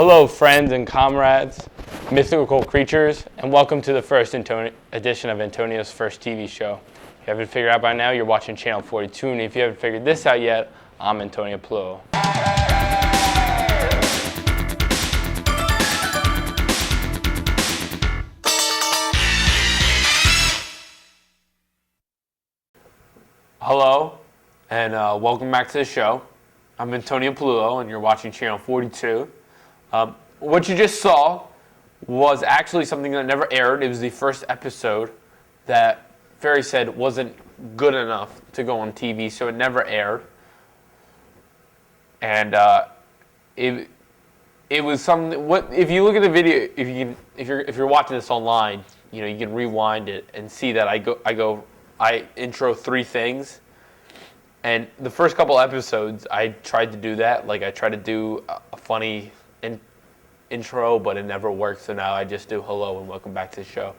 Hello, friends and comrades, mythical creatures, and welcome to the first edition of Antonio's first TV show. If you haven't figured out by now, you're watching Channel 42, and if you haven't figured this out yet, I'm Antonio Pluo. Hello, and welcome back to the show. I'm Antonio Pluo, and you're watching Channel 42. What you just saw was actually something that never aired. It was the first episode that Ferry said wasn't good enough to go on TV, so it never aired. And it was something. What if you look at the video? If you're watching this online, you can rewind it and see that I intro three things. And the first couple episodes, I tried to do that. Like, I tried to do a funny intro, but it never worked. So now I just do hello and welcome back to the show.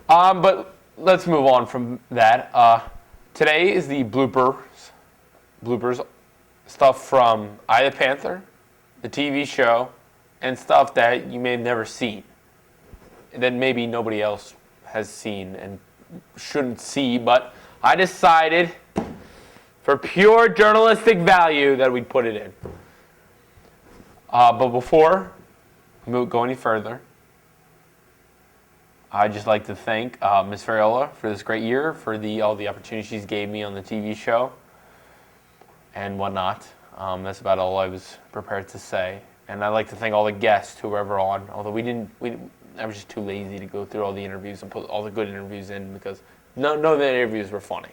But let's move on from that. Today is the bloopers stuff from I the Panther, the TV show, and stuff that you may have never seen, and that maybe nobody else has seen and shouldn't see. But I decided, for pure journalistic value, that we'd put it in. But before we go any further, I'd just like to thank Ms. Ferriola for this great year, for all the opportunities she's gave me on the TV show and whatnot. That's about all I was prepared to say. And I'd like to thank all the guests who were ever on, although I was just too lazy to go through all the interviews and put all the good interviews in because none of the interviews were funny.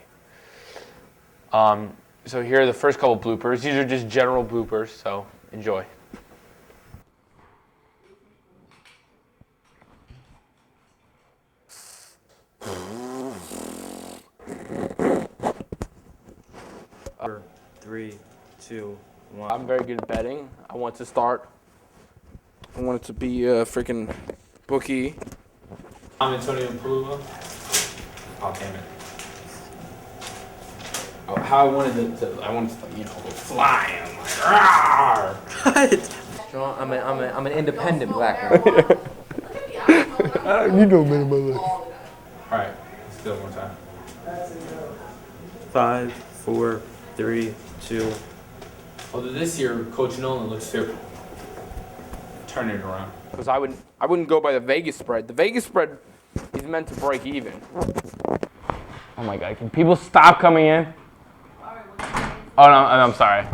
So here are the first couple bloopers. These are just general bloopers, so enjoy. Three, two, one. I'm very good at betting. I want to start. I want it to be a freaking bookie. I'm Antonio Pluo. Oh, damn it. Oh, how I wanted to go fly. I'm like, rawr! I'm an independent black man. You know me in my life. Alright, let's do it one time. 5, 4, 3, 2. Although this year, Coach Nolan looks to turn it around. Because I wouldn't go by the Vegas spread. The Vegas spread is meant to break even. Oh my God! Can people stop coming in? Oh no! I'm sorry.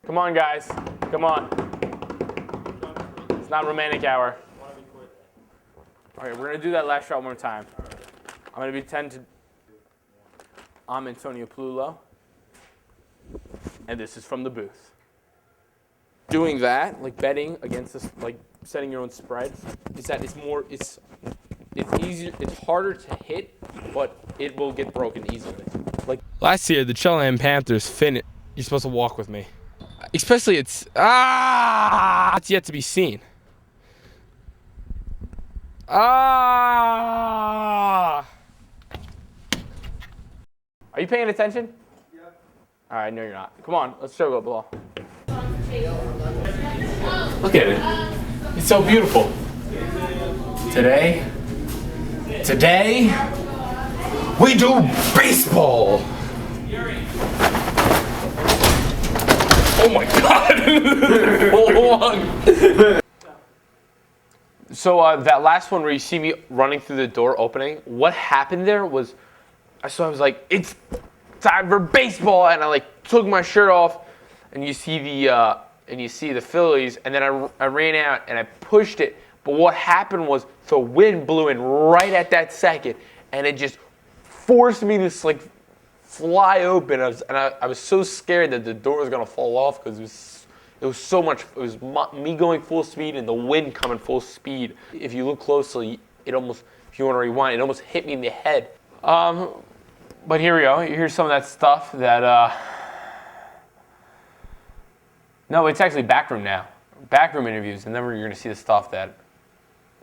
Come on, guys. Come on. It's not romantic hour. All right, we're gonna do that last shot one more time. I'm gonna pretend to. I'm Antonio Pluo, and this is from the booth. Doing that, like betting against this, like setting your own spreads, is that it's easier, it's harder to hit, but it will get broken easily. Like last year, the Chillingham Panthers you're supposed to walk with me. Especially it's yet to be seen. Are you paying attention? Yeah. All right, no, you're not. Come on, let's show the ball. Look at it. It's so beautiful. Today, we do baseball. Oh my God. Hold on. So that last one where you see me running through the door opening, what happened there was, I was like, it's time for baseball, and I like took my shirt off, and you see the Phillies, and then I ran out and I pushed it. But what happened was the wind blew in right at that second, and it just forced me to like fly open. I was so scared that the door was gonna fall off because it was so much. It was me going full speed and the wind coming full speed. If you look closely, if you want to rewind, it almost hit me in the head. But here we go. Here's some of that stuff that. No, it's actually backroom now. Backroom interviews, and then you're going to see the stuff that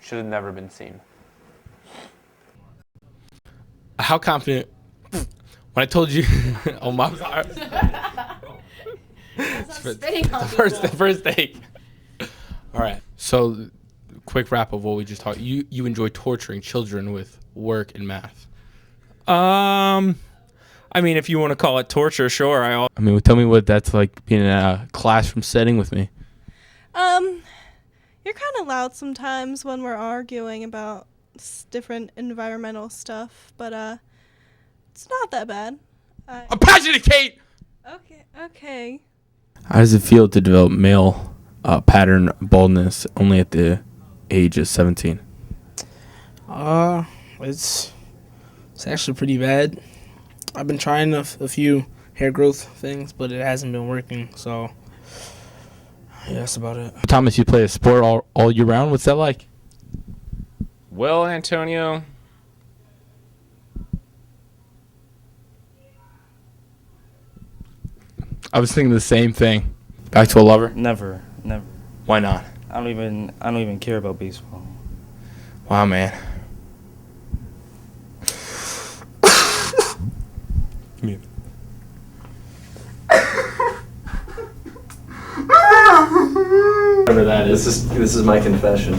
should have never been seen. How confident? When I told you, oh my God. Spitting on The people. first take. All right. So, quick wrap of what we just talked. You enjoy torturing children with work and math. I mean, if you want to call it torture, sure. I mean, tell me what that's like being in a classroom setting with me. You're kind of loud sometimes when we're arguing about different environmental stuff, but it's not that bad. I'm passionate, Kate. Okay. How does it feel to develop male pattern baldness only at the age of 17? It's actually pretty bad. I've been trying a few hair growth things, but it hasn't been working. So yeah, that's about it. Thomas, you play a sport all year round. What's that like? Well, Antonio, I was thinking the same thing. Back to a lover? Never. Why not? I don't even care about baseball. Wow, man. Whatever that is. This is my confession.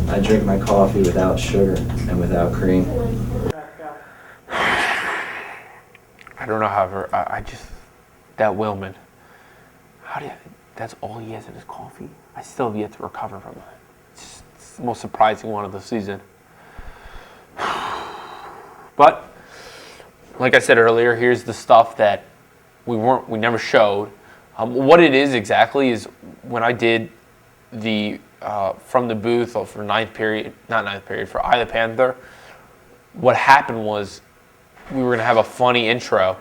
I drink my coffee without sugar and without cream. I don't know, however, I just, that Willman, that's all he has in his coffee? I still have yet to recover from that. It's the most surprising one of the season. But, like I said earlier, here's the stuff that we never showed. What it is exactly is when I did the from the booth for for Eye the Panther, what happened was we were gonna have a funny intro,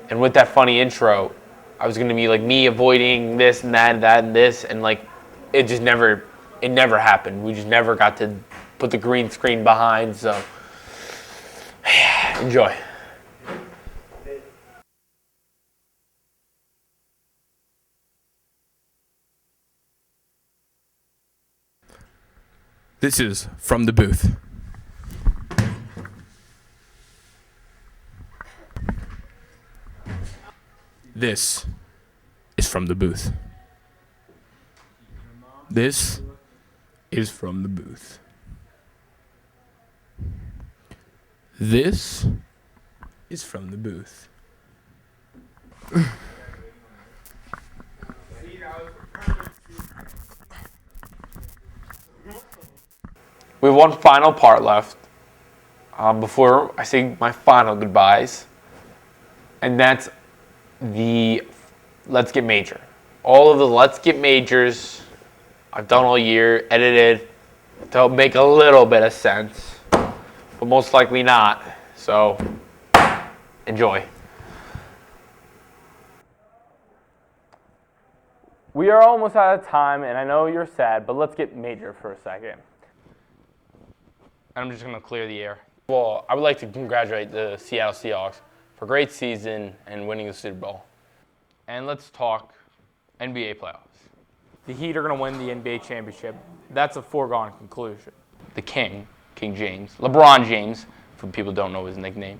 and with that funny intro, I was gonna be like me avoiding this and that and this, and like it never happened. We just never got to put the green screen behind. So enjoy. This is From the Booth. This is From the Booth. This is From the Booth. This is From the Booth. We have one final part left before I say my final goodbyes, and that's the Let's Get Major. All of the Let's Get Majors I've done all year, edited to make a little bit of sense, but most likely not. So enjoy. We are almost out of time, and I know you're sad, but let's get major for a second. I'm just going to clear the air. Well, I would like to congratulate the Seattle Seahawks for a great season and winning the Super Bowl. And let's talk NBA playoffs. The Heat are going to win the NBA championship. That's a foregone conclusion. The King James, LeBron James, for people who don't know his nickname,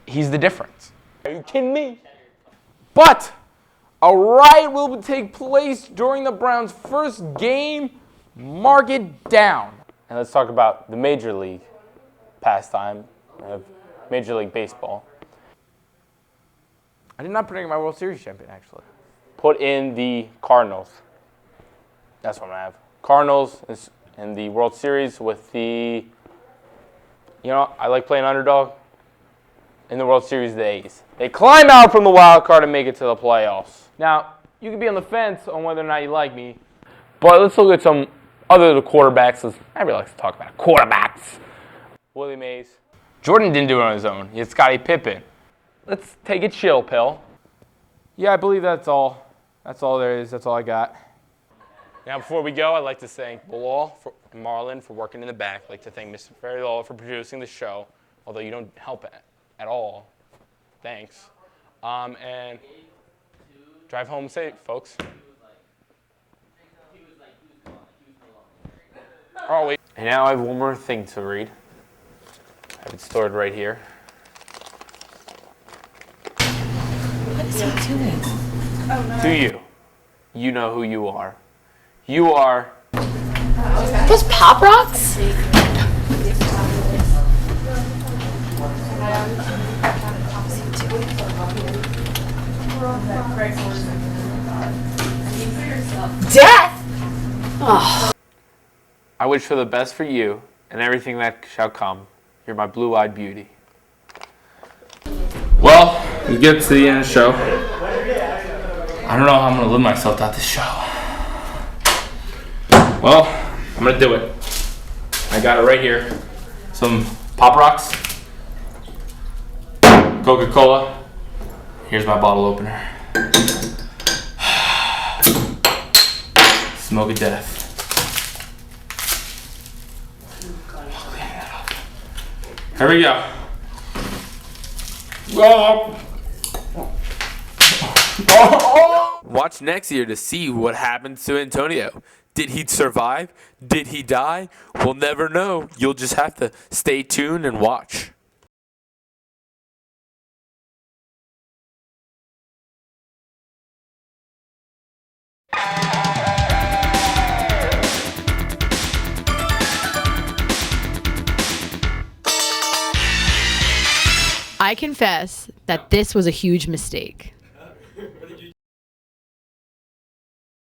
he's the difference. Are you kidding me? But a riot will take place during the Browns' first game. Mark it down. And let's talk about the Major League pastime of Major League Baseball. I did not predict my World Series champion, actually. Put in the Cardinals. That's what I'm going to have. Cardinals in the World Series with the, I like playing underdog. In the World Series, the A's. They climb out from the wild card and make it to the playoffs. Now, you can be on the fence on whether or not you like me, but let's look at some other the quarterbacks. Everybody likes to talk about quarterbacks. Willie Mays. Jordan didn't do it on his own. He had Scottie Pippen. Let's take a chill pill. Yeah, I believe that's all. That's all there is. That's all I got. Now, before we go, I'd like to thank Bilal and Marlon for working in the back. I'd like to thank Mr. Ferry for producing the show, although you don't help at all. Thanks. And drive home safe, folks. Oh, wait. And now I have one more thing to read. I have it stored right here. What is he doing? To you, you know who you are. You are Those Pop Rocks? Death? Oh. I wish for the best for you and everything that shall come. You're my blue-eyed beauty. Well, we get to the end of the show. I don't know how I'm gonna live myself out this show. Well, I'm gonna do it. I got it right here. Some Pop Rocks, Coca-Cola. Here's my bottle opener. Smoke of death. Here we go. Watch next year to see what happens to Antonio. Did he survive? Did he die? We'll never know. You'll just have to stay tuned and watch. I confess that this was a huge mistake.